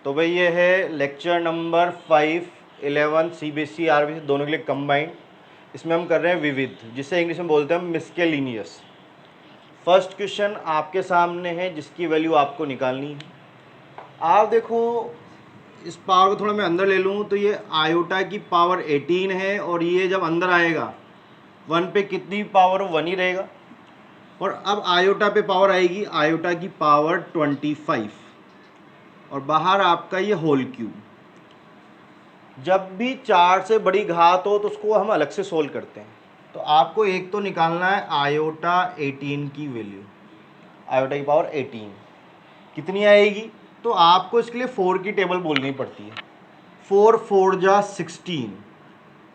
तो भाई ये है लेक्चर नंबर 5 11 CBSE RBC दोनों के लिए कंबाइंड। इसमें हम कर रहे हैं विविध, जिसे इंग्लिश में बोलते हैं मिस्केलिनियस। फर्स्ट क्वेश्चन आपके सामने है जिसकी वैल्यू आपको निकालनी है। आप देखो, इस पावर को थोड़ा मैं अंदर ले लूँ तो ये आयोटा की पावर 18 है, और ये जब अंदर आएगा 1 पे कितनी पावर 1 ही रहेगा। और अब आयोटा पे पावर आएगी आयोटा की पावर 25, और बाहर आपका ये होल क्यूब। जब भी 4 से बड़ी घात हो तो उसको हम अलग से सोल्व करते हैं। तो आपको एक तो निकालना है आयोटा 18 की वैल्यू। आयोटा की पावर 18 कितनी आएगी, तो आपको इसके लिए 4 की टेबल बोलनी पड़ती है। 4 4 जा 16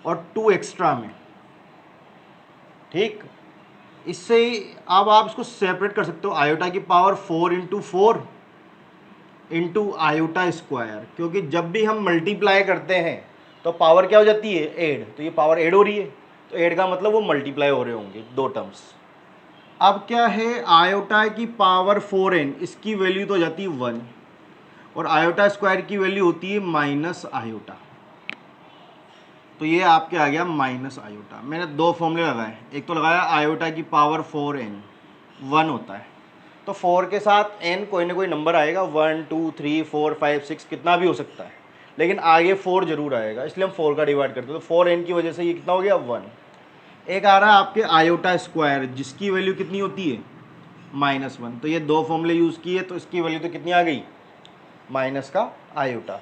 और 2 एक्स्ट्रा में, ठीक। इससे ही अब आप इसको सेपरेट कर सकते हो, आयोटा की power 4 into 4 into iota square, क्योंकि जब भी हम मल्टीप्लाई करते हैं तो पावर क्या हो जाती है, एड। तो ये पावर एड हो रही है, तो एड का मतलब वो मल्टीप्लाई हो रहे होंगे दो टर्म्स। अब क्या है, आयोटा की पावर 4n, इसकी वैल्यू तो हो जाती है 1, और आयोटा स्क्वायर की वैल्यू होती है माइनस आयोटा। तो ये आपके आ गया माइनस आयोटा। मैंने दो फॉर्मूले लगाए, एक तो लगाया आयोटा की पावर 4n 1 होता है, तो 4 के साथ n कोई ना कोई नंबर आएगा, 1 2 3 4 5 6 कितना भी हो सकता है, लेकिन आगे 4 जरूर आएगा, इसलिए हम 4 का डिवाइड करते हैं। तो 4n की वजह से ये कितना हो गया 1। एक आ रहा है आपके आयोटा स्क्वायर, जिसकी वैल्यू कितनी होती है -1। तो ये दो फॉर्मूले यूज़ किए, तो इसकी वैल्यू तो कितनी आ गई, माइनस का आयोटा।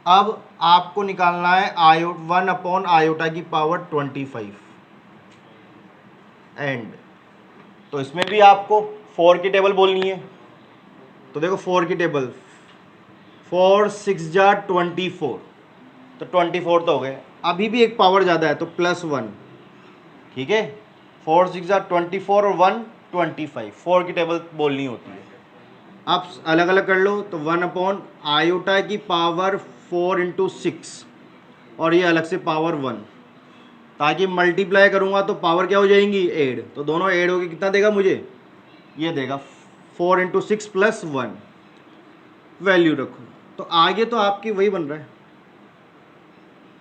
अब आपको निकालना है 1 अपॉन आयोटा की पावर 25 एंड, तो इसमें भी आपको 4 की टेबल बोलनी है। तो देखो 4 की टेबल, 4 6 जा 24, तो 24 तो हो गए। अभी भी एक पावर ज़्यादा है तो +1, ठीक है। 4 6 जा 24 और 1 25, 4 की टेबल बोलनी होती है। आप अलग अलग कर लो, तो 1 अपॉन आयोटा की पावर 4 इंटू 6, और ये अलग से पावर 1, ताकि मल्टीप्लाई करूँगा तो पावर क्या हो जाएंगी, एड। तो दोनों एड होगी, कितना देगा मुझे, ये देगा 4 इंटू 6 + 1। वैल्यू रखो, तो आगे तो आपकी वही बन रहा है,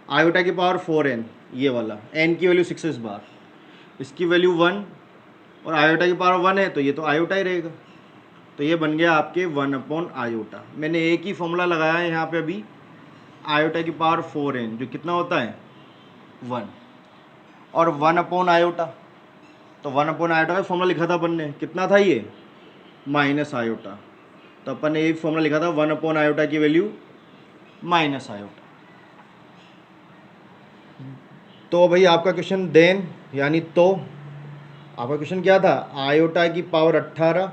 आयोटा की पावर 4n, ये वाला n की वैल्यू 6 इस बार, इसकी वैल्यू 1, और आयोटा की पावर 1 है तो ये तो आयोटा ही रहेगा। तो ये बन गया आपके 1 अपॉन आयोटा। मैंने एक ही फॉर्मूला लगाया है यहाँ पे अभी, आयोटा की पावर 4n जो कितना होता है 1, और 1 अपॉन आयोटा। तो 1 अपॉन आयोटा का फॉर्मूला लिखा था अपन ने, कितना था ये, माइनस आयोटा। तो अपन ने एक फॉर्मूला लिखा था 1 अपॉन आयोटा की वैल्यू माइनस आयोटा। तो भाई आपका क्वेश्चन देन, यानी तो आपका क्वेश्चन क्या था, आयोटा की पावर 18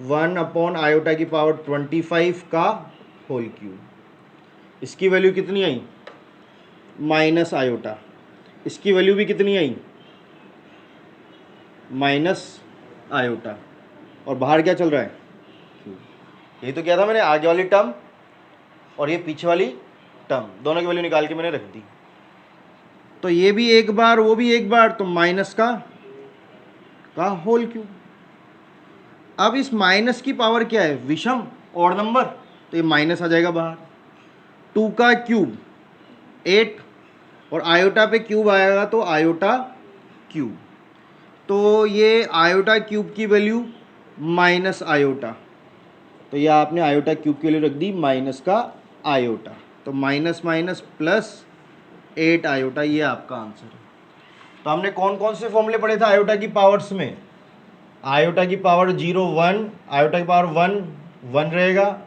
1 अपॉन आयोटा की पावर 25 का होल क्यूब। इसकी वैल्यू कितनी आई, माइनस आयोटा। इसकी वैल्यू भी कितनी आई, माइनस आयोटा, और बाहर क्या चल रहा है, यही तो क्या था मैंने, आगे वाली टर्म और ये पीछे वाली टर्म, दोनों की वैल्यू निकाल के मैंने रख दी। तो ये भी एक बार वो भी एक बार, तो माइनस का होल क्यूब। अब इस माइनस की पावर क्या है, विषम और नंबर, तो ये माइनस आ जाएगा बाहर। 2 का क्यूब 8, और आयोटा पे क्यूब आएगा तो आयोटा क्यूब। तो ये आयोटा क्यूब की वैल्यू माइनस आयोटा, तो ये आपने आयोटा क्यूब की वैल्यू रख दी माइनस का आयोटा। तो माइनस माइनस +8 आयोटा, ये आपका आंसर है। तो हमने कौन कौन से फॉर्मूले पढ़े थे आयोटा की पावर्स में, आयोटा की पावर 0 1, आयोटा की पावर 1 1 रहेगा,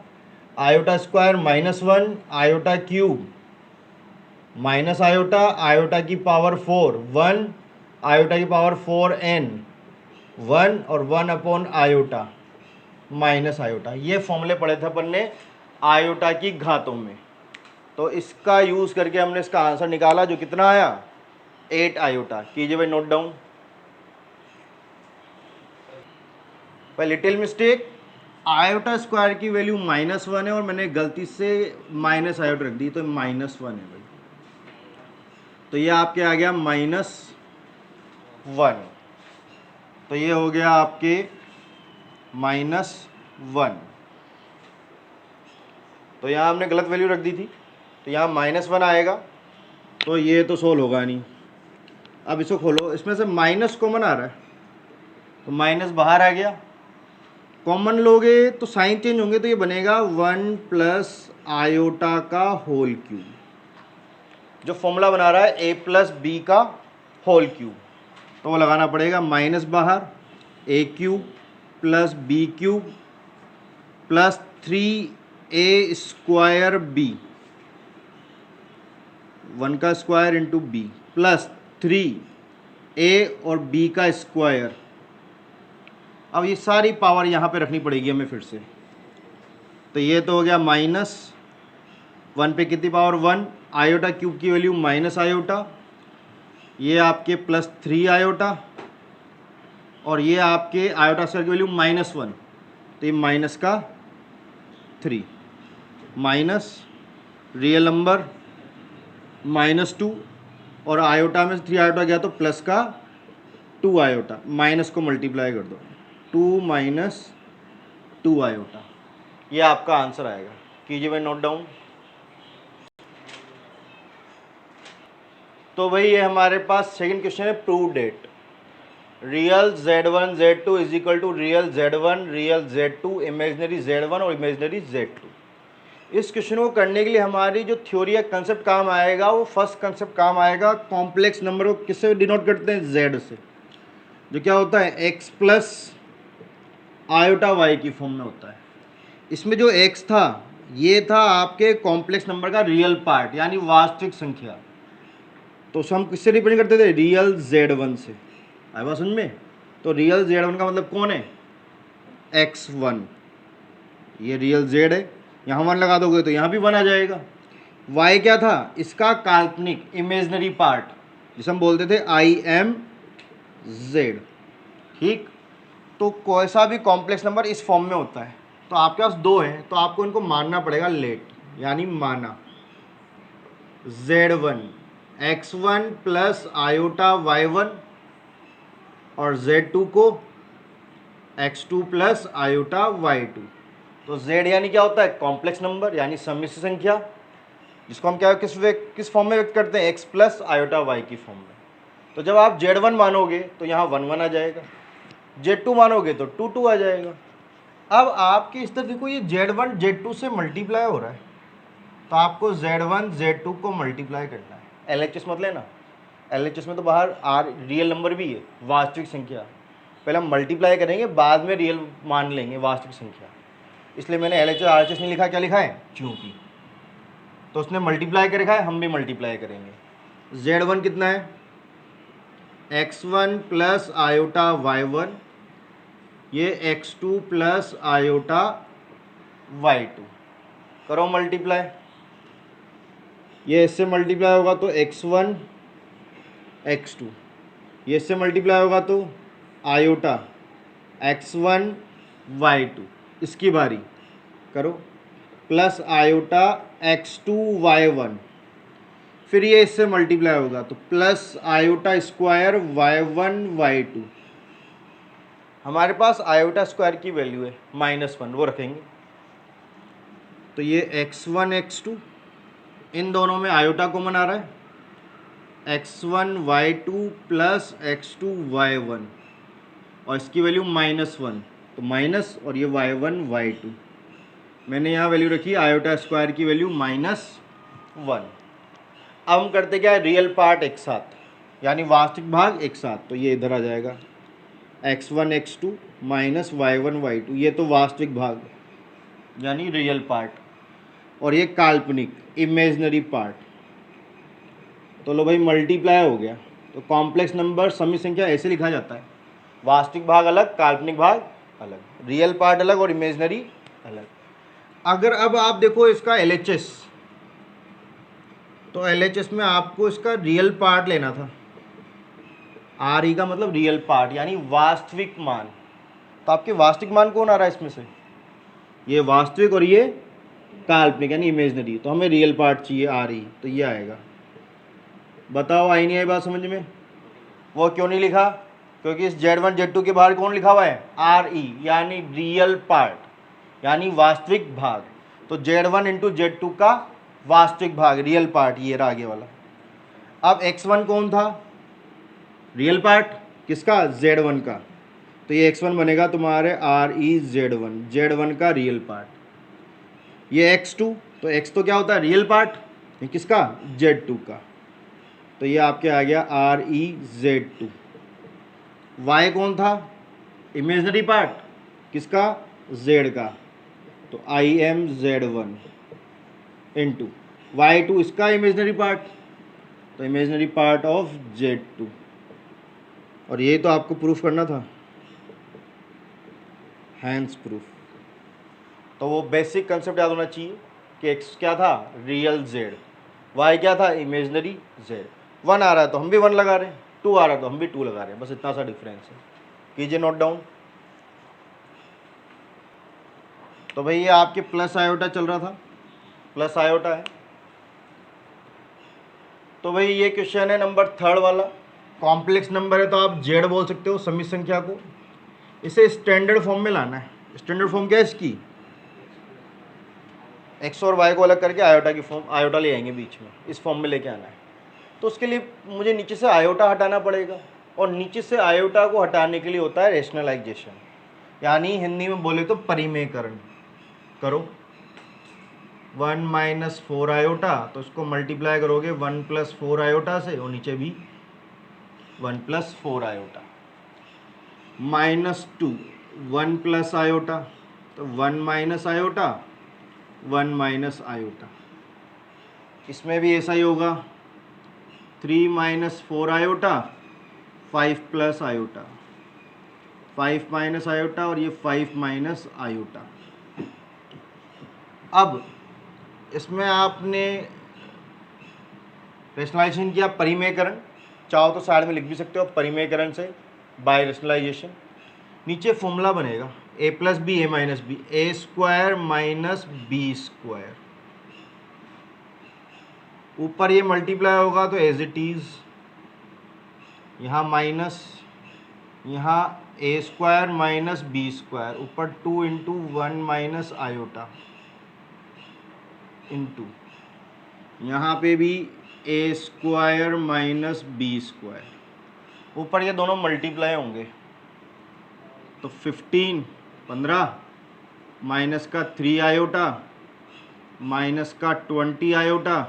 iota square -1, iota cube minus iota, iota की पावर 4 1, आयोटा की पावर 4n 1, और 1 अपॉन आयोटा माइनस आयोटा। ये फॉर्मूले पढ़े थे अपन ने आयोटा की घातों में। तो इसका यूज़ करके हमने इसका आंसर निकाला, जो कितना आया 8 आयोटा। कीजिए भाई नोट डाउन। भाई लिटिल मिस्टेक, आयोटा स्क्वायर की वैल्यू -1 है, और मैंने गलती से माइनस आयोटा रख दी, तो -1 है भाई। तो ये आपके आ गया -1, तो ये हो गया आपके -1। तो यहाँ हमने गलत वैल्यू रख दी थी, तो यहाँ -1 आएगा, तो ये तो सोल्व होगा नहीं। अब इसको खोलो, इसमें से माइनस कॉमन आ रहा है, तो माइनस बाहर आ गया। कॉमन लोगे तो साइन चेंज होंगे, तो ये बनेगा 1 प्लस आयोटा का होल क्यूब। जो फॉर्मूला बना रहा है a प्लस बी का होल क्यूब, तो वो लगाना पड़ेगा माइनस बाहर, a cube plus B cube plus 3a square B, 1 का square into B plus 3a और b का स्क्वायर। अब ये सारी पावर यहाँ पे रखनी पड़ेगी हमें फिर से, तो ये तो हो गया -1 पे कितनी पावर 1, आयोटा क्यूब की वैल्यू माइनस आयोटा, ये आपके प्लस 3 आयोटा, और ये आपके आयोटा स्क्वायर की वैल्यू -1, तो ये माइनस का 3 माइनस रियल नंबर -2, और आयोटा में से 3 आयोटा गया तो प्लस का 2 आयोटा, माइनस को मल्टीप्लाई कर दो, 2 माइनस 2 आयोटा, ये आपका आंसर आएगा। कीजिए भाई नोट डाउन। तो भाई ये हमारे पास सेकंड क्वेश्चन है, prove that. Real z1 z2 is equal to real z1 real z2 imaginary z1 और इमेजनरी z2। इस क्वेश्चन को करने के लिए हमारी जो थ्योरी या कंसेप्ट काम आएगा, वो फर्स्ट कंसेप्ट काम आएगा, कॉम्प्लेक्स नंबर को किससे डिनोट करते हैं, z से, जो क्या होता है x प्लस आयोटा y की फॉर्म में होता है। इसमें जो x था, ये था आपके कॉम्प्लेक्स नंबर का रियल पार्ट, यानी वास्तविक संख्या, तो हम किससे रिप्रेजेंट करते थे, रियल z1 से। आया बात समझ में? तो रियल z1 का मतलब कौन है, x1, ये रियल z है, यहाँ 1 लगा दोगे तो यहाँ भी 1 आ जाएगा। y क्या था, इसका काल्पनिक इमेजनरी पार्ट, जिसे हम बोलते थे IMZ। ठीक, तो कोई सा भी कॉम्प्लेक्स नंबर इस फॉर्म में होता है, तो आपके पास 2 है, तो आपको इनको मानना पड़ेगा लेट, यानी माना z1 x1 plus iota y1 और z2 को x2 प्लस आयोटा y2। तो z यानी क्या होता है, कॉम्प्लेक्स नंबर, यानी सम्मिश्र संख्या, जिसको हम क्या किस फॉर्म में व्यक्त करते हैं, x प्लस आयोटा y की फॉर्म में। तो जब आप z1 मानोगे तो यहाँ 1 1 आ जाएगा, z2 मानोगे तो 2 2 आ जाएगा। अब आपके इस तरह देखो, ये z1 z2 से मल्टीप्लाई हो रहा है, तो आपको z1 z2 को मल्टीप्लाई करना है। LHS मत लेना, LHS में तो बाहर आर रियल नंबर भी है, वास्तविक संख्या, पहले हम मल्टीप्लाई करेंगे, बाद में रियल मान लेंगे वास्तविक संख्या, इसलिए मैंने LHS RHS नहीं लिखा, क्या लिखा है, क्योंकि। तो उसने मल्टीप्लाई कर रखा है, हम भी मल्टीप्लाई करेंगे। z1 कितना है, x1 प्लस आयोटा y1, ये x2 प्लस आयोटा y2, करो मल्टीप्लाई, ये इससे मल्टीप्लाई होगा तो x1 x2, ये इससे मल्टीप्लाई होगा तो आयोटा x1 y2, इसकी बारी करो, प्लस आयोटा x2 y1, फिर ये इससे मल्टीप्लाई होगा तो plus iota square y1 y2। हमारे पास आयोटा स्क्वायर की वैल्यू है -1, वो रखेंगे, तो ये x1 x2, इन दोनों में आयोटा कॉमन आ रहा है, x1 y2 plus x2 y1, और इसकी वैल्यू -1, तो माइनस, और ये y1 y2, मैंने यहाँ वैल्यू रखी आयोटा स्क्वायर की वैल्यू -1। अब हम करते क्या है, रियल पार्ट एक साथ, यानी वास्तविक भाग एक साथ, तो ये इधर आ जाएगा x1 x2 minus y1 y2, ये तो वास्तविक भाग यानी रियल पार्ट, और ये काल्पनिक इमेजनरी पार्ट। तो लो भाई मल्टीप्लाई हो गया, तो कॉम्प्लेक्स नंबर सम्मिश्र संख्या ऐसे लिखा जाता है, वास्तविक भाग अलग, काल्पनिक भाग अलग, रियल पार्ट अलग और इमेजनरी अलग। अगर अब आप देखो इसका LHS, तो LHS में आपको इसका रियल पार्ट लेना था, RE का मतलब रियल पार्ट यानी वास्तविक मान, तो आपके वास्तविक मान कौन आ रहा है इसमें से, ये वास्तविक और ये काल्पनिक यानी इमेजनरी, तो हमें रियल पार्ट चाहिए RE, तो ये आएगा। बताओ आई नहीं आई बात समझ में? वो क्यों नहीं लिखा, क्योंकि इस z1 z2 के बाहर कौन लिखा हुआ है, RE यानी रियल पार्ट यानी वास्तविक भाग, तो Z1 इंटू Z2 का वास्तविक भाग, रियल पार्ट, ये रहा आगे वाला। अब x1 कौन था? रियल पार्ट किसका? Z1 का। तो ये x1 बनेगा तुम्हारे ReZ1, Z1 का रियल पार्ट। ये x2, तो x तो क्या होता है? Real part. ये किसका? Z2 का। तो ये आपके आ गया ReZ2। y कौन था? इमेजनरी पार्ट किसका? z का। तो IMZ1 इंटू y2 इसका इमेजनरी पार्ट, तो इमेजनरी पार्ट ऑफ Z2। और ये तो आपको प्रूफ करना था, हैंस प्रूफ। तो वो बेसिक कंसेप्ट याद होना चाहिए कि x क्या था? रियल z, y क्या था? Imaginary z। 1 आ रहा है तो हम भी 1 लगा रहे हैं, 2 आ रहा है तो हम भी 2 लगा रहे हैं, बस इतना सा डिफरेंस है। कीजिए नोट डाउन। तो भाई ये आपके प्लस आयोटा चल रहा था, प्लस आयोटा है। तो भाई ये क्वेश्चन है नंबर 3 वाला। कॉम्प्लेक्स नंबर है तो आप जेड बोल सकते हो समित संख्या को। इसे स्टैंडर्ड फॉर्म में लाना है। स्टैंडर्ड फॉर्म क्या है इसकी? एक्स और वाई को अलग करके आयोटा की फॉर्म, आयोटा ले आएंगे बीच में, इस फॉर्म में लेके आना है। तो उसके लिए मुझे नीचे से आयोटा हटाना पड़ेगा, और नीचे से आयोटा को हटाने के लिए होता है रेशनलाइजेशन, यानी हिंदी में बोले तो परिमेयकरण। करो 1 माइनस 4 आयोटा, तो इसको मल्टीप्लाई करोगे 1 प्लस 4 आयोटा से, और नीचे भी 1 प्लस 4 आयोटा। -2 1 प्लस आयोटा, तो 1 माइनस आयोटा 1 माइनस आयोटा। इसमें भी ऐसा ही होगा, 3 minus 4 iota 5 plus iota, 5 minus iota, और ये 5 माइनस आयोटा। अब इसमें आपने रेशनलाइजेशन किया, परिमेयकरण, चाहो तो साइड में लिख भी सकते हो परिमेयकरण से बाय रेशनलाइजेशन। नीचे फॉर्मूला बनेगा a plus B A minus B, A square minus B square. ऊपर ये मल्टीप्लाई होगा तो एज इट इज, यहाँ माइनस, यहाँ A square minus B square, ऊपर 2 इंटू 1 माइनस आयोटा, इंटू यहाँ पे भी ए स्क्वायर माइनस बी स्क्वायर। ऊपर ये दोनों मल्टीप्लाई होंगे, तो 15 माइनस का 3 आयोटा माइनस का 20 आयोटा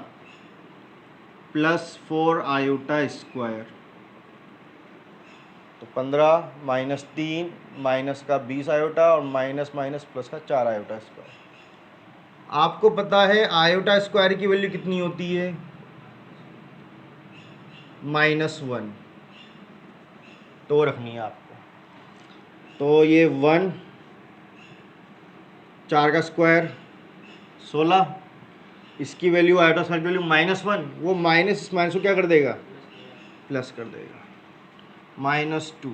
प्लस 4 आयोटा स्क्वायर। तो 15 माइनस 3 माइनस का 20 आयोटा और माइनस माइनस प्लस का 4 आयोटा स्क्वायर। आपको पता है आयोटा स्क्वायर की वैल्यू कितनी होती है? -1, तो रखनी है आपको। तो ये 1, 4 का स्क्वायर 16, इसकी वैल्यू आयोटा स्क्वायर की वैल्यू -1, वो माइनस इस माइनस को क्या कर देगा? प्लस कर देगा। -2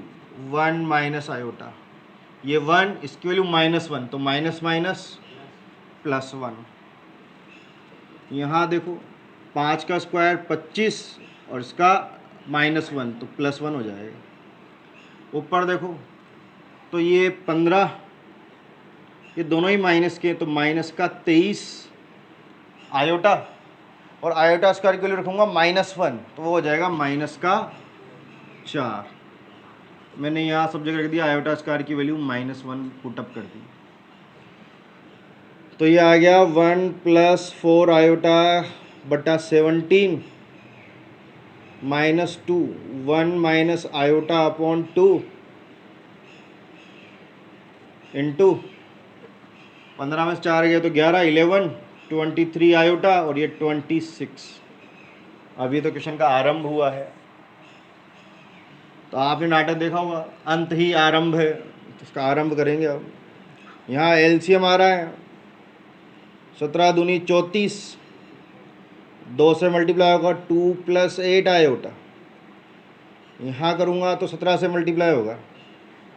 1 माइनस आयोटा, ये 1, इसकी वैल्यू -1, तो माइनस माइनस प्लस 1। यहाँ देखो 5 का स्क्वायर 25 और इसका -1, तो +1 हो जाएगा। ऊपर देखो तो ये 15, ये दोनों ही माइनस के, तो माइनस का 23 आयोटा, और आयोटा स्क्वायर के लिए रखूँगा -1, तो वो हो जाएगा माइनस का 4। मैंने यहाँ सब जगह रख दिया आयोटा स्क्वायर की वैल्यू -1 पुटअप कर दी। तो ये आ गया 1 प्लस 4 आयोटा बटा 17 -2 1 माइनस आयोटा अपॉन 2 इंटू 15 में से 4 गया तो 11, 11 23 आयोटा, और ये 26। अभी तो क्वेश्चन का आरंभ हुआ है, तो आपने नाटक देखा होगा, अंत ही आरंभ है, तो इसका आरंभ करेंगे अब। यहाँ एलसीएम आ रहा है 17 दूनी 34, 2 से मल्टीप्लाई होगा 2 प्लस 8 आयोटा। यहाँ करूँगा तो 17 से मल्टीप्लाई होगा,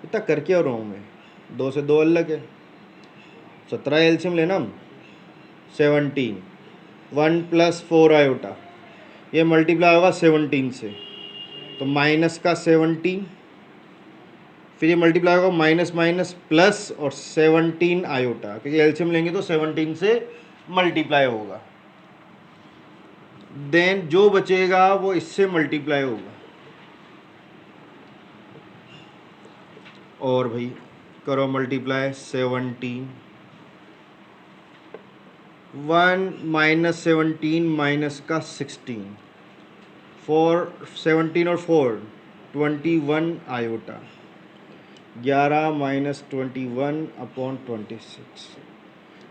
इतना करके और रहा हूँ मैं, 2 से 2 अलग है, 17 एलसीएम लेना हम 17, 1 प्लस 4 आयोटा, ये मल्टीप्लाई होगा 17 से, तो माइनस का 17 फिर ये मल्टीप्लाई होगा माइनस माइनस प्लस और 17 आयोटा, क्योंकि एलसीएम लेंगे तो 17 से मल्टीप्लाई होगा। देन जो बचेगा वो इससे मल्टीप्लाई होगा। और भाई करो मल्टीप्लाई 17, 1 माइनस 17 माइनस का 16, 4 17 और 4 21 आयोटा, 11 माइनस 21 अपॉन 26।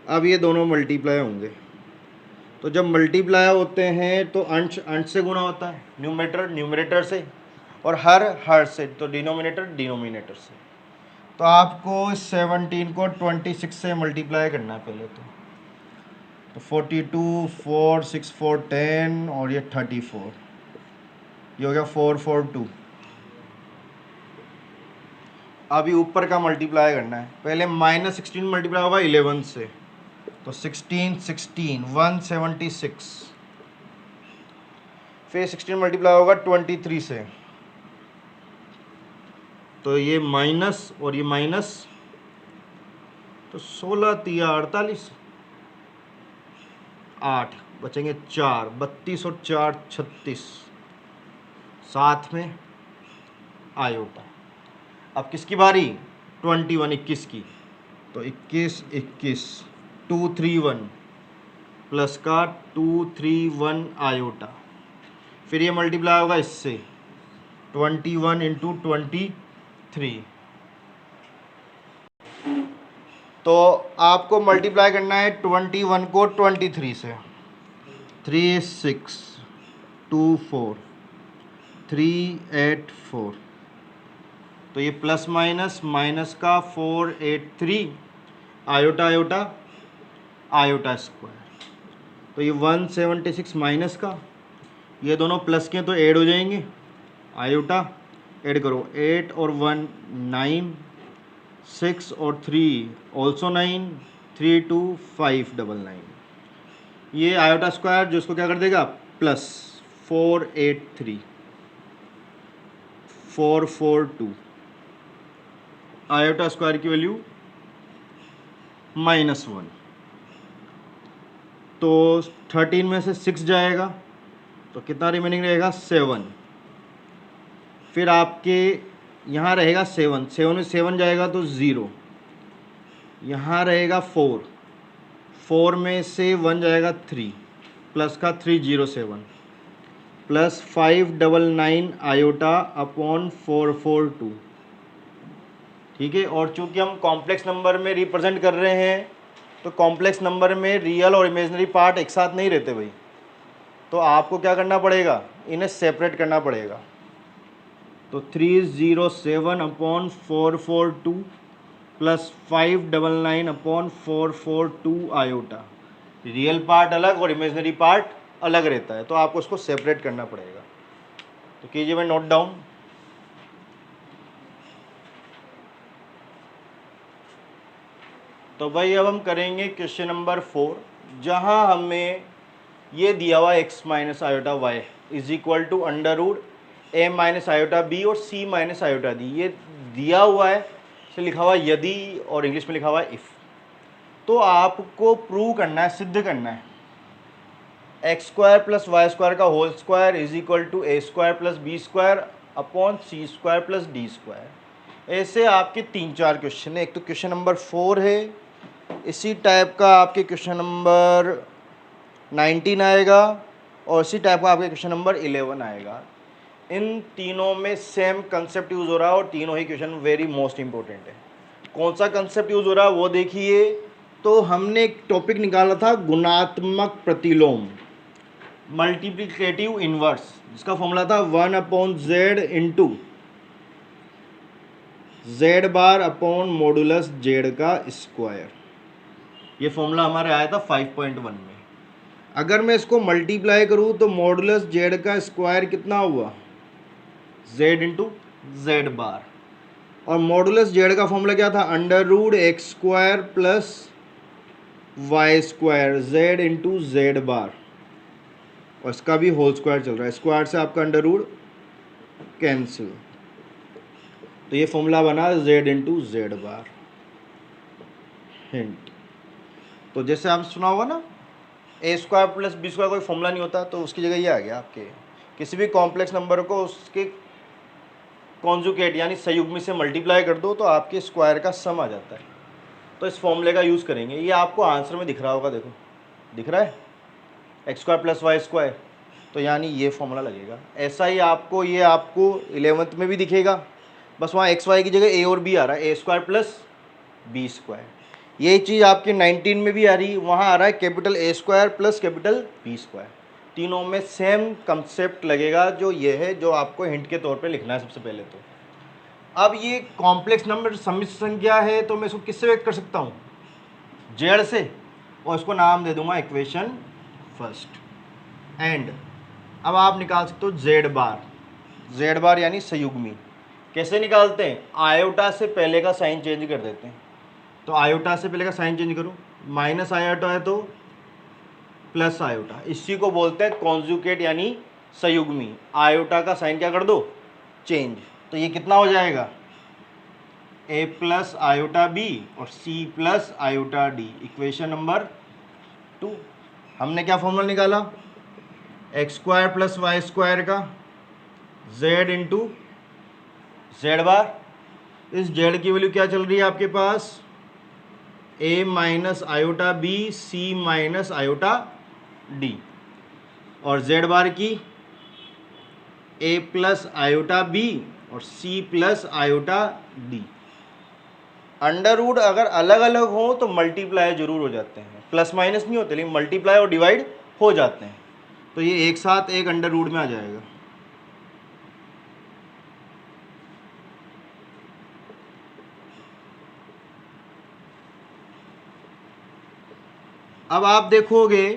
अब ये दोनों मल्टीप्लाई होंगे, तो जब मल्टीप्लाई होते हैं तो अंश अंश से गुणा होता है, न्यूमरेटर न्यूमरेटर से, और हर से, तो डिनोमिनेटर डिनोमिनेटर से। तो आपको 17 को 26 से मल्टीप्लाई करना है पहले तो 42 4 6 4 10 और ये 34, ये हो गया 442। अभी ऊपर का मल्टीप्लाई करना है, पहले माइनस 16 मल्टीप्लाई होगा 11 से, तो 16 16 176, फिर 16 मल्टीप्लाई होगा 23 से, तो ये माइनस और ये माइनस, तो 16 तिया 48, 8 बचेंगे 4, 32 और 4 36, साथ में आयोटा। अब किसकी बारी? 21 21 की, तो 21 21 231 प्लस का 231 आयोटा, फिर ये मल्टीप्लाई होगा इससे 21 इंटू 23। तो आपको मल्टीप्लाई करना है 21 को 23 से, 3 6 2 4 3 8 4, तो ये प्लस माइनस माइनस का 4 8 3 आयोटा आयोटा आयोटा स्क्वायर, तो ये 176 माइनस का, ये दोनों प्लस के तो ऐड हो जाएंगे, आयोटा ऐड करो, 8 और 1 9, 6 और 3 ऑल्सो 9, 3 2 5 99, ये आयोटा स्क्वायर जो इसको क्या कर देगा प्लस 483 442, आयोटा स्क्वायर की वैल्यू -1, तो 13 में से 6 जाएगा तो कितना रिमेनिंग रहेगा 7, फिर आपके यहाँ रहेगा 7, 7 में 7 जाएगा तो 0, यहाँ रहेगा 4, 4 में से 1 जाएगा 3, प्लस का 307 प्लस 599 आयोटा अपॉन 442, ठीक है। और चूंकि हम कॉम्प्लेक्स नंबर में रिप्रेजेंट कर रहे हैं तो कॉम्प्लेक्स नंबर में रियल और इमेजिनरी पार्ट एक साथ नहीं रहते भाई, तो आपको क्या करना पड़ेगा, इन्हें सेपरेट करना पड़ेगा। तो 307 upon 442 plus 599 upon 442 iota, real part अलग और इमेजिनरी पार्ट अलग रहता है, तो आपको उसको सेपरेट करना पड़ेगा। तो कीजिए मैं नोट डाउन। तो भाई अब हम करेंगे क्वेश्चन नंबर 4, जहां हमें ये दिया हुआ x minus iota Y is equal to under root A minus iota B और सी माइनस आयोटा डी, ये दिया हुआ है, इसे लिखा हुआ है यदि और इंग्लिश में लिखा हुआ है इफ़। तो आपको प्रूव करना है, सिद्ध करना है X square plus Y square का whole square is equal to A square plus B square upon C square plus D square. ऐसे आपके 3-4 क्वेश्चन है, एक तो क्वेश्चन नंबर 4 है, इसी टाइप का आपके क्वेश्चन नंबर 19 आएगा और इसी टाइप का आपके क्वेश्चन नंबर 11 आएगा। इन तीनों में सेम कंसेप्ट यूज़ हो रहा है और तीनों ही क्वेश्चन वेरी मोस्ट इंपॉर्टेंट है। कौन सा कंसेप्ट यूज़ हो रहा है वो देखिए। तो हमने एक टॉपिक निकाला था गुणात्मक प्रतिलोम, मल्टीप्लिकेटिव इनवर्स, जिसका फॉर्मूला था 1/z into Z bar upon modulus Z का स्क्वायर। ये फॉर्मूला हमारे आया था 5.1 में। अगर मैं इसको मल्टीप्लाई करूँ तो मॉडुलस जेड का स्क्वायर कितना हुआ, जेड इंटू जेड बार, और मॉडुलस जेड का फॉर्मूला क्या था, under root X square plus Y square Z into Z bar, और इसका भी होल स्क्वायर चल रहा है, स्क्वायर से आपका अंडर रूट कैंसिल। तो ये फॉर्मूला बना z इंटू जेड बार। हिंट, तो जैसे आप सुना होगा ना ए स्क्वायर प्लस बी स्क्वायर कोई फॉर्मूला नहीं होता, तो उसकी जगह ये आ गया आपके, किसी भी कॉम्प्लेक्स नंबर को उसके कॉन्जुगेट यानी संयुग्मी से मल्टीप्लाई कर दो तो आपके स्क्वायर का सम आ जाता है। तो इस फॉर्मूले का यूज़ करेंगे। ये आपको आंसर में दिख रहा होगा, देखो दिख रहा है X square plus Y square, तो यानी ये फॉर्मूला लगेगा। ऐसा ही आपको ये आपको 11th में भी दिखेगा, बस वहाँ एक्स वाई की जगह ए और बी आ रहा है, ए स्क्वायर प्लस बी स्क्वायर। यही चीज़ आपके 19 में भी आ रही, वहाँ आ रहा है capital A square plus capital B square. तीनों में सेम कंसेप्ट लगेगा, जो ये है जो आपको हिंट के तौर पे लिखना है सबसे पहले। तो अब ये कॉम्प्लेक्स नंबर सम्मिश्र संख्या है, तो मैं इसको किससे व्यक्त कर सकता हूँ, जेड से, और इसको नाम दे दूंगा इक्वेशन फर्स्ट। एंड अब आप निकाल सकते हो जेड बार यानी संयुग्मी। कैसे निकालते हैं, आयोटा से पहले का साइन चेंज कर देते हैं। तो आयोटा से पहले का साइन चेंज करो, माइनस आयोटा है तो प्लस आयोटा, इसी को बोलते हैं कॉन्जुगेट यानी संयुग्मी। आयोटा का साइन क्या कर दो, चेंज। तो ये कितना हो जाएगा, ए प्लस आयोटा बी और C plus iota D, equation number 2। हमने क्या फॉर्मूला निकाला, X square plus Y square का जेड इंटू जेड बार। इस जेड की वैल्यू क्या चल रही है आपके पास, A minus iota B C minus iota D, और जेड बार की ए प्लस आयोटा बी और C plus iota D. Under root अगर अलग अलग हो तो मल्टीप्लाई जरूर हो जाते हैं, प्लस माइनस नहीं होते, लेकिन मल्टीप्लाई और डिवाइड हो जाते हैं। तो ये एक साथ एक अंडर रूट में आ जाएगा। अब आप देखोगे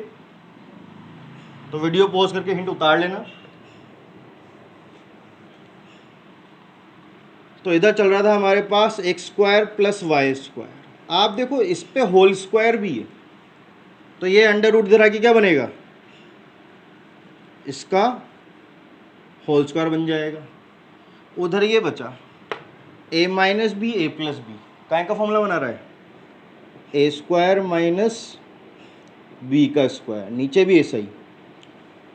तो वीडियो पॉज करके हिंट उतार लेना। तो इधर चल रहा था हमारे पास X square plus Y square, आप देखो इस पे होल स्क्वायर भी है, तो ये अंडर रूट इधर आके क्या बनेगा, इसका होल स्क्वायर बन जाएगा। उधर ये बचा ए minus B A plus B, काय का फॉर्मूला बना रहा है, ए स्क्वायर माइनस बी का स्क्वायर, नीचे भी ऐसा ही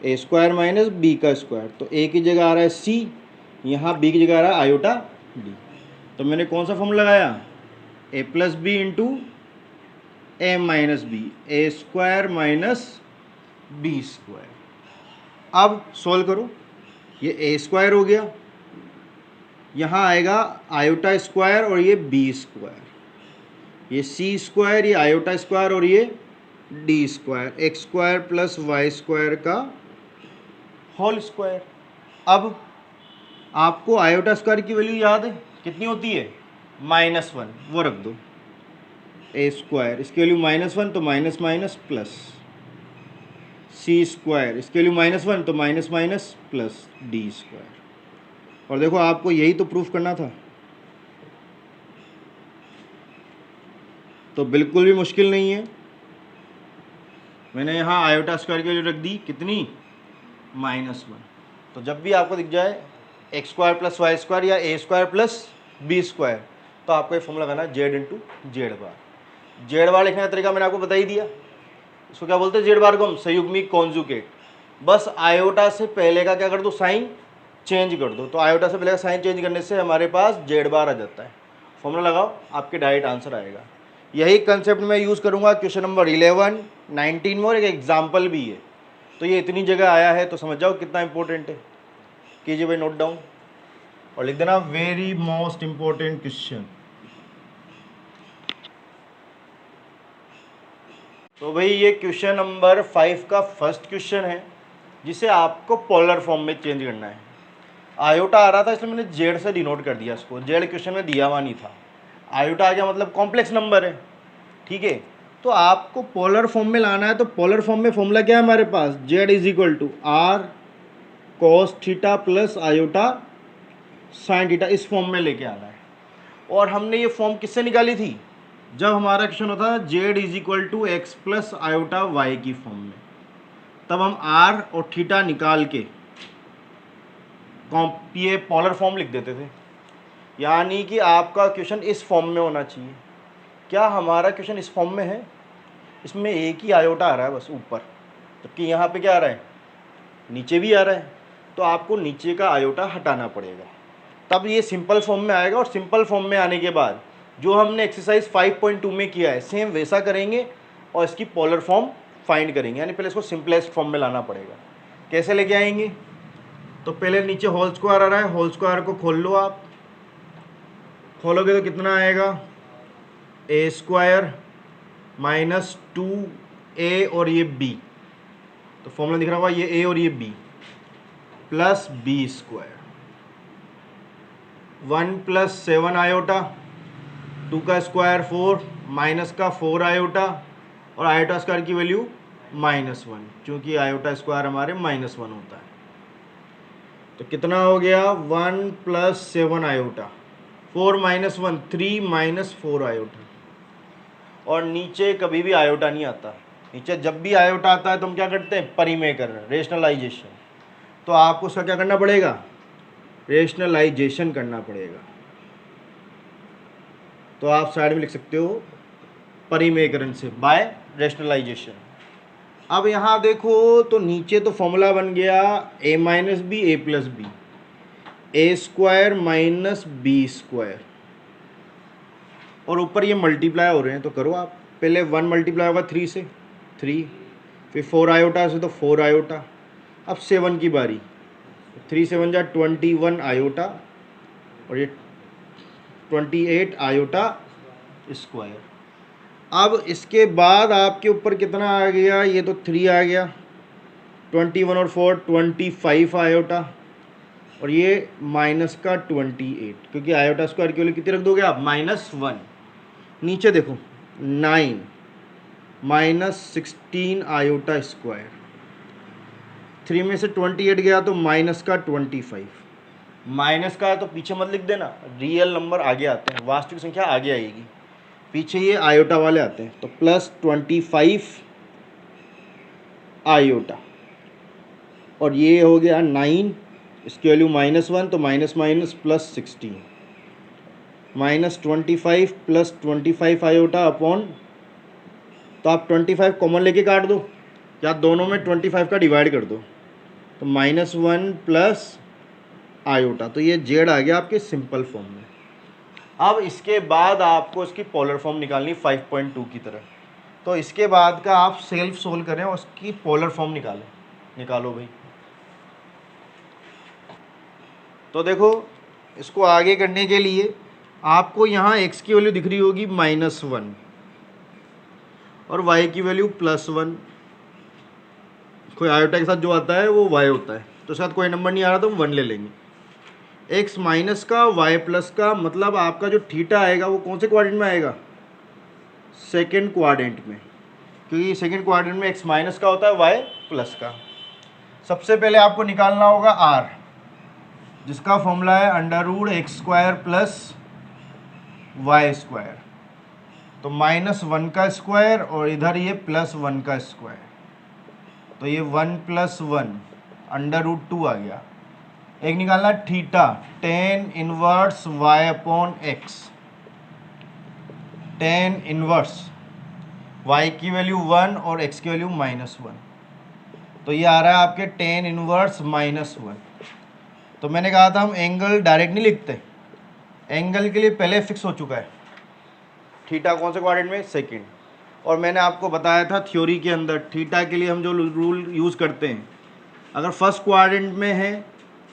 ए स्क्वायर माइनस बी का स्क्वायर। तो ए की जगह आ रहा है सी, यहाँ बी की जगह आ रहा है आयोटा डी। तो मैंने कौन सा फॉर्मूला लगाया, ए plus B into A minus B, A square minus B square. अब सोल्व करो, ये ए स्क्वायर हो गया, यहाँ आएगा आयोटा स्क्वायर और ये बी स्क्वायर, ये सी स्क्वायर, ये आयोटा स्क्वायर और ये D square, X square plus Y square का होल स्क्वायर। अब आपको आयोटा स्क्वायर की वैल्यू याद है कितनी होती है, -1, वो रख दो। ए स्क्वायर इसकी वैल्यू -1 तो माइनस माइनस प्लस, सी स्क्वायर इसकी वैल्यू -1 तो minus minus plus D square. और देखो आपको यही तो प्रूफ करना था, तो बिल्कुल भी मुश्किल नहीं है। मैंने यहाँ आयोटा स्क्वायर की वैल्यू रख दी कितनी, -1। तो जब भी आपको दिख जाए X square plus Y square या A square plus B square, तो आपको ये फॉर्मूला लगाना है Z into Z bar. Z bar लिखने का तरीका मैंने आपको बता ही दिया, इसको क्या बोलते हैं जेड बार को हम, संयुग्मी कॉन्जुगेट। बस आयोटा से पहले का क्या कर दो, साइन चेंज कर दो। तो आयोटा से पहले का साइन चेंज करने से हमारे पास जेड बार आ जाता है। फॉर्मूला लगाओ, आपके डायरेक्ट आंसर आएगा। यही कंसेप्ट मैं यूज़ करूँगा क्वेश्चन नंबर 11, 19 में, और एक एग्जाम्पल भी है। तो ये इतनी जगह आया है तो समझ जाओ कितना इंपॉर्टेंट है। कीजिए भाई नोट डाउन और लिख देना वेरी मोस्ट इंपॉर्टेंट क्वेश्चन। तो भाई ये क्वेश्चन नंबर 5 का फर्स्ट क्वेश्चन है, जिसे आपको पोलर फॉर्म में चेंज करना है। आयोटा आ रहा था इसलिए मैंने जेड से डिनोट कर दिया इसको, जेड क्वेश्चन में दिया हुआ नहीं था। आयोटा आ गया मतलब कॉम्प्लेक्स नंबर है, ठीक है। तो आपको पोलर फॉर्म में लाना है, तो पोलर फॉर्म में फॉर्मूला क्या है हमारे पास, Z is equal to R cos theta plus iota sine theta, इस फॉर्म में लेके आना है। और हमने ये फॉर्म किससे निकाली थी, जब हमारा क्वेश्चन होता था Z is equal to X plus iota Y की फॉर्म में, तब हम आर और थीटा निकाल के ये पोलर फॉर्म लिख देते थे। यानी कि आपका क्वेश्चन इस फॉर्म में होना चाहिए। क्या हमारा क्वेश्चन इस फॉर्म में है? इसमें एक ही आयोटा आ रहा है बस ऊपर, जबकि यहाँ पे क्या आ रहा है, नीचे भी आ रहा है। तो आपको नीचे का आयोटा हटाना पड़ेगा, तब ये सिंपल फॉर्म में आएगा। और सिंपल फॉर्म में आने के बाद जो हमने एक्सरसाइज 5.2 में किया है सेम वैसा करेंगे और इसकी पोलर फॉर्म फाइंड करेंगे। यानी पहले इसको सिंपलेस्ट फॉर्म में लाना पड़ेगा। कैसे लेके आएंगे? तो पहले नीचे होल स्क्वायर आ रहा है, होल स्क्वायर को खोल लो। आप खोलोगे तो कितना आएगा, ए स्क्वायर माइनस 2a और ये b, तो फॉर्मूला दिख रहा होगा ये a और ये b, plus B square 1 plus 7 iota, 2 का स्क्वायर 4 माइनस का 4 आयोटा, और आयोटा स्क्वायर की वैल्यू -1, क्योंकि आयोटा स्क्वायर हमारे -1 होता है। तो कितना हो गया, 1 plus 7 iota, 4 minus 1 3 minus 4 iota. और नीचे कभी भी आयोटा नहीं आता। नीचे जब भी आयोटा आता है तो हम क्या करते हैं, परिमेय रेशनलाइजेशन। तो आपको उसका क्या करना पड़ेगा, रेशनलाइजेशन करना पड़ेगा। तो आप साइड में लिख सकते हो परिमेयकरण से, बाय रेशनलाइजेशन। अब यहाँ देखो तो नीचे तो फॉर्मूला बन गया a minus B A plus B, A square minus B square, और ऊपर ये मल्टीप्लाई हो रहे हैं। तो करो आप, पहले 1 मल्टीप्लाई होगा 3 से 3, फिर 4 आयोटा से तो 4 आयोटा। अब 7 की बारी, 3 7 जा 21 आयोटा, और ये 28 आयोटा स्क्वायर। अब इसके बाद आपके ऊपर कितना आ गया, ये तो 3 आ गया, 21 और 4 25 आयोटा, और ये माइनस का 28, क्योंकि आयोटा स्क्वायर की वैल्यू कितनी रख दोगे आप, -1। नीचे देखो 9 माइनस 16 आयोटा स्क्वायर, 3 में से 28 गया तो माइनस का 25। माइनस का है तो पीछे मत लिख देना, रियल नंबर आगे आते हैं, वास्तविक संख्या आगे आएगी, पीछे ये आयोटा वाले आते हैं। तो प्लस 25 आयोटा, और ये हो गया 9, इसकी वैल्यू -1, तो minus minus plus 16, minus 25 plus 25 iota upon, तो आप 25 कॉमन लेके काट दो, या दोनों में 25 का डिवाइड कर दो, तो -1 प्लस आयोटा। तो ये जेड आ गया आपके सिंपल फॉर्म में। अब इसके बाद आपको इसकी पोलर फॉर्म निकालनी 5.2 की तरह। तो इसके बाद का आप सेल्फ सोल्व करें और उसकी पोलर फॉर्म निकालो भाई। तो देखो इसको आगे करने के लिए आपको यहाँ x की वैल्यू दिख रही होगी -1 और y की वैल्यू +1। कोई आयोटा के साथ जो आता है वो y होता है, तो साथ कोई नंबर नहीं आ रहा तो हम 1 ले लेंगे। x माइनस का y प्लस का, मतलब आपका जो थीटा आएगा वो कौन से क्वाड्रेंट में आएगा, सेकेंड क्वाड्रेंट में, क्योंकि सेकेंड क्वाड्रेंट में x माइनस का होता है y प्लस का। सबसे पहले आपको निकालना होगा r, जिसका फॉर्मूला है √x² प्लस y²। तो -1 का स्क्वायर और इधर ये +1 का स्क्वायर, तो ये 1 + 1 √2 आ गया। एक निकालना theta, tan inverse y/x, tan inverse y की वैल्यू 1 और x की वैल्यू -1, तो ये आ रहा है आपके tan इनवर्स -1। तो मैंने कहा था हम एंगल डायरेक्ट नहीं लिखते, एंगल के लिए पहले फिक्स हो चुका है थीटा कौन से क्वाड्रेंट में, सेकंड। और मैंने आपको बताया था थ्योरी के अंदर थीटा के लिए हम जो रूल यूज़ करते हैं, अगर फर्स्ट क्वाड्रेंट में है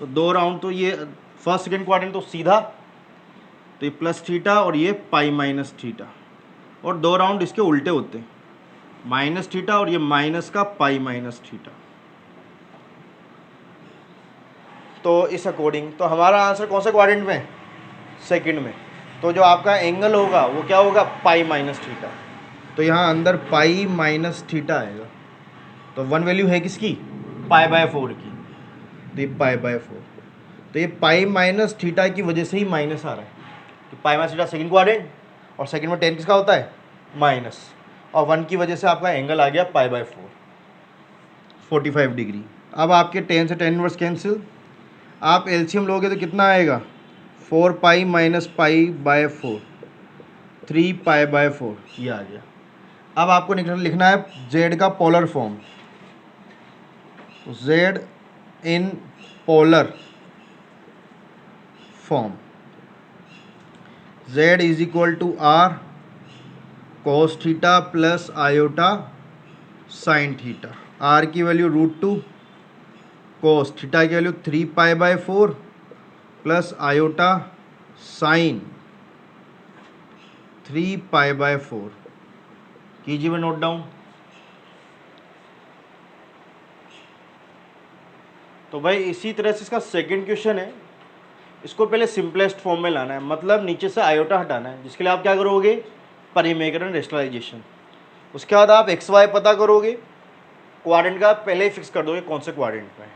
तो 2 राउंड, तो ये फर्स्ट सेकंड क्वाड्रेंट तो सीधा, तो ये प्लस थीटा और ये पाई माइनस थीटा, और 2 राउंड इसके उल्टे होते हैं, माइनस थीटा और ये माइनस का पाई माइनस थीटा। तो इस अकॉर्डिंग तो हमारा आंसर कौन से क्वाड्रेंट में, सेकंड में। तो जो आपका एंगल होगा वो क्या होगा, पाई माइनस थीटा। तो यहाँ अंदर पाई माइनस थीटा आएगा, तो 1 वैल्यू है किसकी, π/4 की, तो ये π/4। तो ये पाई माइनस थीटा की वजह से ही माइनस आ रहा है, तो pi minus theta second quadrant, और सेकंड में tan किसका होता है, माइनस, और 1 की वजह से आपका एंगल आ गया π/4 45 डिग्री। अब आपके tan से tan इनवर्स कैंसिल, आप एलसीएम लोगे तो कितना आएगा, 4 pi minus pi by 4, 3 pi by 4, ये आ गया। अब आपको लिखना है जेड का polar form. Z in polar form, Z is equal to R cos theta plus iota sine theta. R की वैल्यू √2, कोस थीटा की value 3 pi by 4 plus iota sine 3 pi by 4। कीजिए मैं नोट डाउन। तो भाई इसी तरह से इसका सेकंड क्वेश्चन है, इसको पहले सिंपलेस्ट फॉर्म में लाना है, मतलब नीचे से आयोटा हटाना है, जिसके लिए आप क्या करोगे, परिमेयकरण रेशनलाइजेशन। उसके बाद आप एक्स वाई पता करोगे, क्वाड्रेंट का पहले ही फिक्स कर दोगे कौन से क्वाड्रेंट में है,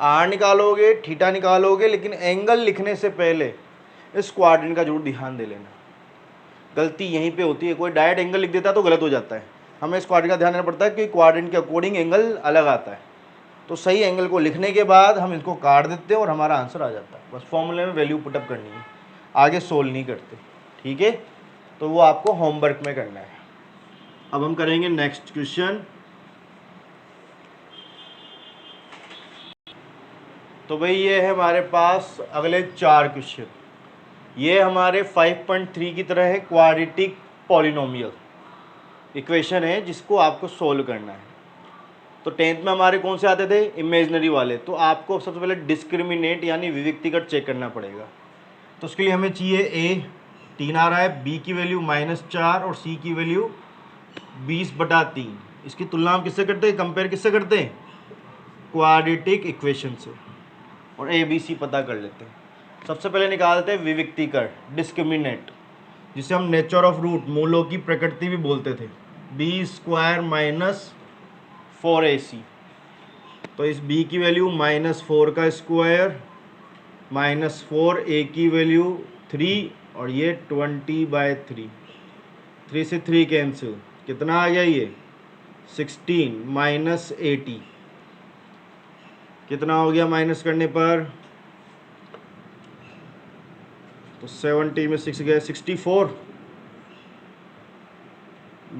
आर निकालोगे, थीटा निकालोगे, लेकिन एंगल लिखने से पहले इस क्वाड्रेंट का जरूर ध्यान दे लेना। गलती यहीं पे होती है, कोई डायरेक्ट एंगल लिख देता है तो गलत हो जाता है। हमें इस क्वाड्रेंट का ध्यान देना पड़ता है कि क्वाड्रेंट के अकॉर्डिंग एंगल अलग आता है। तो सही एंगल को लिखने के बाद हम इसको काट देते हैं और हमारा आंसर आ जाता है। बस फॉर्मूले में वैल्यू पुटअप करनी है, आगे सोल्व नहीं करते, ठीक है। तो वो आपको होमवर्क में करना है। अब हम करेंगे नेक्स्ट क्वेश्चन। तो भाई ये है हमारे पास अगले 4 क्वेश्चन। ये हमारे 5.3 की तरह है, क्वाड्रेटिक पॉलिनोमियल इक्वेशन है जिसको आपको सोल्व करना है। तो 10th में हमारे कौन से आते थे, इमेजनरी वाले। तो आपको सबसे पहले डिस्क्रिमिनेट यानी विविक्तिकर चेक करना पड़ेगा। तो उसके लिए हमें चाहिए ए 3 आ रहा है, बी की वैल्यू -4 और सी की वैल्यू 20/3। इसकी तुलना हम किससे करते हैं, कंपेयर किससे करते हैं, क्वाड्रेटिक इक्वेशन से, और ए बी सी पता कर लेते हैं। सबसे पहले निकालते हैं विविक्तिकर डिस्क्रिमिनेट, जिसे हम नेचर ऑफ रूट मूलों की प्रकृति भी बोलते थे, b² - 4ac। तो इस b की वैल्यू -4 का स्क्वायर -4, a की वैल्यू 3 और ये 20/3, 3 से 3 कैंसिल, कितना आ गया ये 16 - 80, कितना हो गया माइनस करने पर, तो 70 में 6 गया 64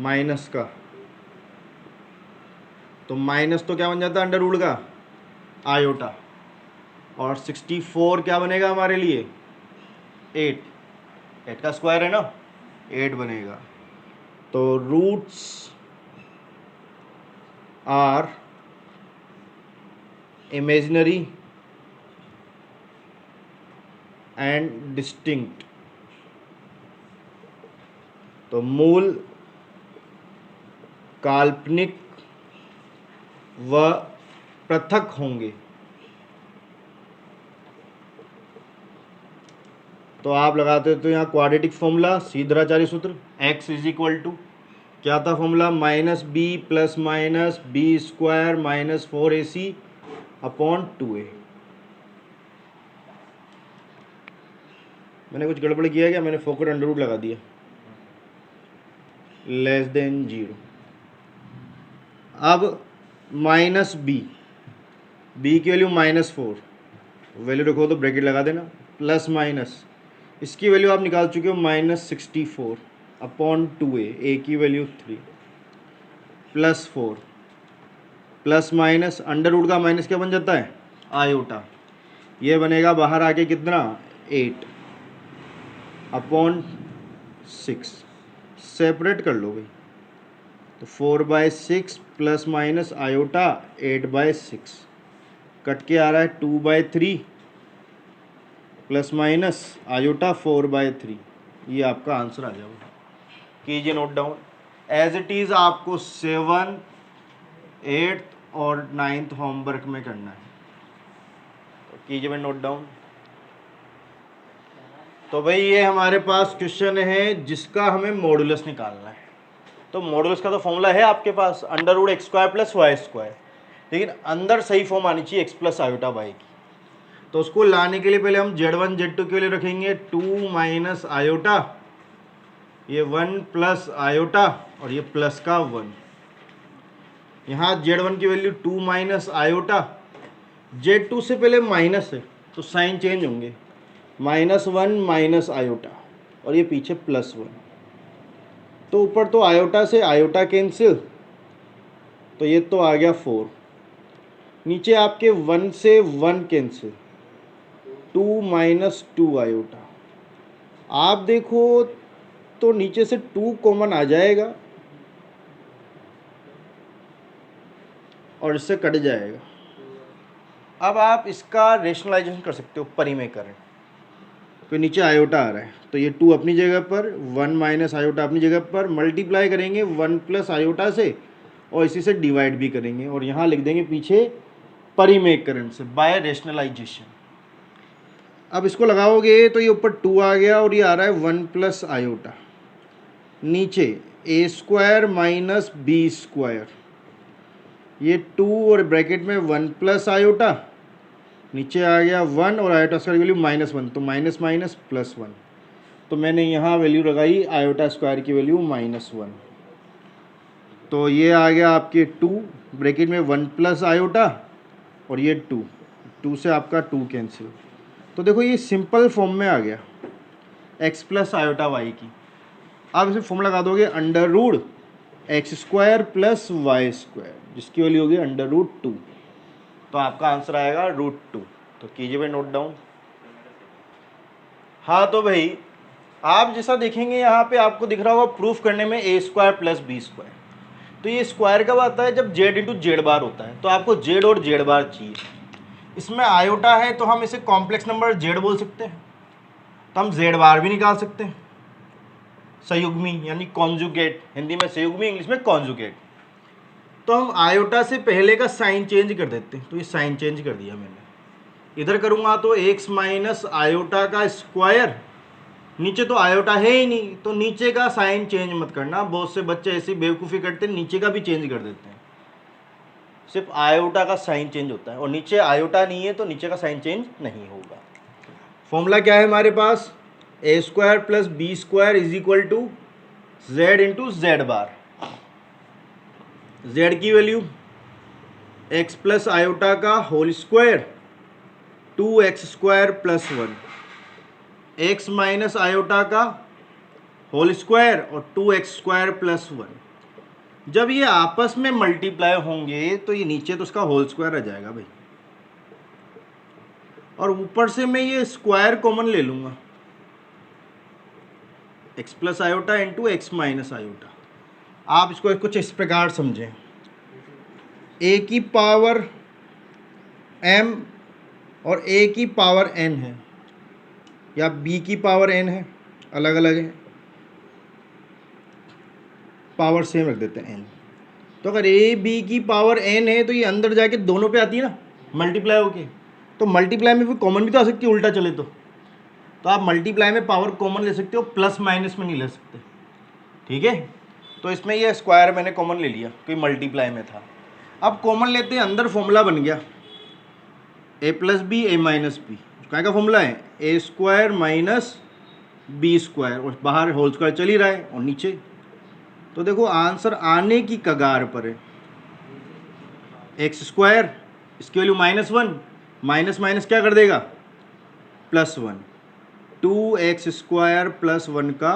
माइनस का, तो माइनस तो क्या बन जाता है अंडर रूट का आयोटा, और 64 क्या बनेगा हमारे लिए 8 का स्क्वायर है ना, 8 बनेगा। तो roots are imaginary and distinct. तो मूल काल्पनिक व पृथक होंगे। तो आप लगाते हो तो यहाँ क्वाड्रेटिक फॉर्मूला, सीधराचार्य सूत्र, x इज इक्वल टू क्या था formula, -b ± b² - 4ac upon 2a। मैंने कुछ गड़बड़ किया क्या, मैंने फोकट अंडर रूट लगा दिया, <0 अब -b की वैल्यू -4, वैल्यू रखो तो ब्रैकेट लगा देना, प्लस माइनस इसकी वैल्यू आप निकाल चुके हो -64 अपॉन 2a, a की value 3 +4 plus minus under root का माइनस क्या बन जाता है आयोटा, ये बनेगा बाहर आके कितना 8 अपॉन 6, सेपरेट कर लो भाई। तो 4/6 प्लस माइनस आयोटा 8/6 कट के आ रहा है 2/3 प्लस माइनस आयोटा 4/3, ये आपका आंसर आ जाएगा। कीजिए note down. As it is आपको 7, 8 और 9th होमवर्क में करना है। तो कीजिए मैं नोट डाउन। तो भाई ये हमारे पास क्वेश्चन है जिसका हमें मॉडुलस निकालना है। तो मॉडुलस का तो फॉर्मूला है आपके पास, √x² + y², लेकिन अंदर सही फॉर्म आनी चाहिए x + आयोटा y की। तो उसको लाने के लिए पहले हम Z1 Z2 के लिए रखेंगे 2 - आयोटा, ये 1 प्लस आयोटा और ये प्लस का 1। यहाँ Z1 की वैल्यू 2 - आयोटा, Z2 से पहले माइनस है तो साइन चेंज होंगे, -1 माइनस आयोटा, और ये पीछे +1। तो ऊपर तो आयोटा से आयोटा कैंसिल, तो ये तो आ गया 4। नीचे आपके 1 से 1 कैंसिल, 2 माइनस 2 आयोटा। आप देखो तो नीचे से 2 कॉमन आ जाएगा और इससे कट जाएगा। अब आप इसका रेशनलाइजेशन कर सकते हो परिमेयकरण। तो नीचे आयोटा आ रहा है, तो ये 2 अपनी जगह पर, 1 माइनस आयोटा अपनी जगह पर, मल्टीप्लाई करेंगे 1 प्लस आयोटा से और इसी से डिवाइड भी करेंगे, और यहाँ लिख देंगे पीछे परिमेयकरण से, बाय रेशनलाइजेशन। अब इसको लगाओगे तो ये ऊपर 2 आ गया और ये आ रहा है 1 प्लस आयोटा, नीचे ए स्क्वायर माइनस बी स्क्वायर, ये 2 और ब्रैकेट में 1 प्लस आयोटा, नीचे आ गया 1 और आयोटा स्क्वायर की वैल्यू -1, तो माइनस माइनस +1। तो मैंने यहाँ वैल्यू लगाई आयोटा स्क्वायर की वैल्यू -1। तो ये आ गया आपके 2, ब्रैकेट में 1 प्लस आयोटा और ये 2 से आपका 2 कैंसिल। तो देखो ये सिंपल फॉर्म में आ गया x प्लस आयोटा वाई की। आप इसे फॉर्म लगा दोगे √x² प्लस वाई स्क्वायर, जिसकी वैल्यू होगी √2। तो आपका आंसर आएगा √2। तो कीजिए भाई नोट डाउन। हाँ तो भाई आप जैसा देखेंगे यहाँ पे आपको दिख रहा होगा प्रूफ करने में a² प्लस b²। तो ये स्क्वायर कब आता है? जब z इंटू जेड बार होता है। तो आपको z और z बार चाहिए। इसमें आयोटा है तो हम इसे कॉम्प्लेक्स नंबर z बोल सकते हैं, तो हम z बार भी निकाल सकते हैं। संयुग्मी यानी कॉन्जुगेट, हिंदी में संयुग्मी, इंग्लिश में कॉन्जुगेट। तो हम आयोटा से पहले का साइन चेंज कर देते हैं। तो ये साइन चेंज कर दिया मैंने। इधर करूँगा तो x माइनस आयोटा का स्क्वायर, नीचे तो आयोटा है ही नहीं तो नीचे का साइन चेंज मत करना। बहुत से बच्चे ऐसी बेवकूफ़ी करते हैं, नीचे का भी चेंज कर देते हैं। सिर्फ आयोटा का साइन चेंज होता है और नीचे आयोटा नहीं है तो नीचे का साइन चेंज नहीं होगा। फॉर्मूला क्या है हमारे पास? a² plus b² is equal to z into Z bar. z की वैल्यू x प्लस आयोटा का whole square 2x² plus 1, x minus iota का होल स्क्वायर और 2x² प्लस 1। जब ये आपस में मल्टीप्लाई होंगे तो ये नीचे तो उसका होल स्क्वायर आ जाएगा भाई, और ऊपर से मैं ये स्क्वायर कॉमन ले लूँगा, x plus iota into x minus iota. आप इसको कुछ इस प्रकार समझें, a की पावर m और a की पावर n है, या b की पावर n है, अलग अलग है, पावर सेम रख देते हैं n। तो अगर a b की पावर n है तो ये अंदर जाके दोनों पे आती है ना मल्टीप्लाई होके, तो मल्टीप्लाई में भी कॉमन भी तो आ सकती है उल्टा चले तो आप मल्टीप्लाई में पावर कॉमन ले सकते हो, प्लस माइनस में नहीं ले सकते। ठीक है, तो इसमें ये स्क्वायर मैंने कॉमन ले लिया क्योंकि मल्टीप्लाई में था। अब कॉमन लेते हैं, अंदर फॉर्मूला बन गया a plus B a minus B. क्या का फॉर्मूला है? a² माइनस b², और बाहर होल स्क्वायर चल ही रहा है और नीचे। तो देखो आंसर आने की कगार पर है। x², इसकी वैल्यू -1, माइनस माइनस क्या कर देगा? +1, 2x² प्लस 1 का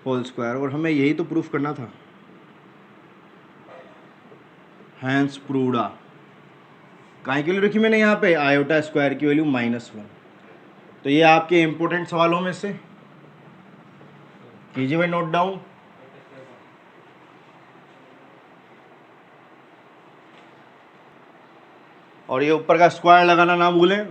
होल स्क्वायर, और हमें यही तो प्रूफ करना था। Hence proved. काय के लिए रखी मैंने यहाँ पे? आयोटा स्क्वायर की वैल्यू -1। तो ये आपके इंपॉर्टेंट सवालों में से कीजिए भाई नोट डाउन। और ये ऊपर का स्क्वायर लगाना ना भूलें।